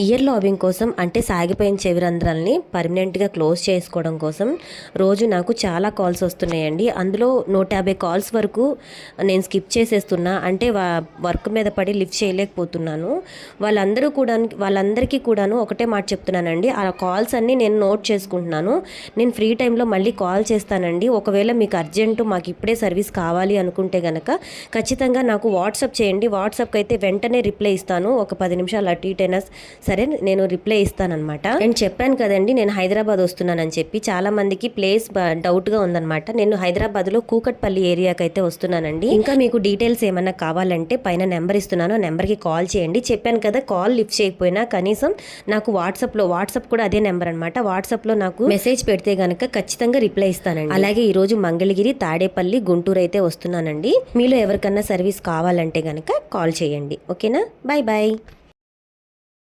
Year lobbying కోసం అంటే సాగిపోయిన చెవి రంధ్రాలని పర్మనెంట్గా క్లోజ్ చేసుకోవడం కోసం రోజు నాకు చాలా కాల్స్ వస్తున్నాయండి. అందులో 150 కాల్స్ వరకు నేను స్కిప్ చేసేస్తున్నా, అంటే వర్క్ మీద పడి లిఫ్ట్ చేయలేకపోతున్నాను. వాళ్ళందరికీ కూడాను ఒకటే మాట చెప్తున్నానండి, ఆ కాల్స్ అన్నీ నేను నోట్ చేసుకుంటున్నాను. నేను ఫ్రీ టైంలో మళ్ళీ కాల్ చేస్తానండి. ఒకవేళ మీకు అర్జెంటు మాకు ఇప్పుడే సర్వీస్ కావాలి అనుకుంటే కనుక ఖచ్చితంగా నాకు వాట్సాప్ చేయండి. వాట్సాప్కి అయితే వెంటనే రిప్లై ఇస్తాను. ఒక 10 నిమిషాలు అటు ఇటైనా సరే నేను రిప్లై ఇస్తానన్నమాట. నేను చెప్పాను కదండి నేను హైదరాబాద్ వస్తున్నానని చెప్పి, చాలా మందికి ప్లేస్ డౌట్గా ఉందన్నమాట. నేను హైదరాబాద్లో కూకట్పల్లి ఏరియాకి అయితే వస్తున్నానండి. ఇంకా మీకు డీటెయిల్స్ ఏమన్నా కావాలంటే పైన నెంబర్ ఇస్తున్నాను, ఆ నెంబర్కి కాల్ చేయండి. చెప్పాను కదా, కాల్ లిఫ్ట్ చేయకపోయినా కనీసం నాకు వాట్సాప్ కూడా అదే నెంబర్ అనమాట. వాట్సాప్లో నాకు మెసేజ్ పెడితే గనక ఖచ్చితంగా రిప్లై ఇస్తానండి. అలాగే ఈరోజు మంగళగిరి, తాడేపల్లి, గుంటూరు అయితే వస్తున్నానండి. మీలో ఎవరికన్నా సర్వీస్ కావాలంటే గనక కాల్ చేయండి. ఓకేనా? Bye bye.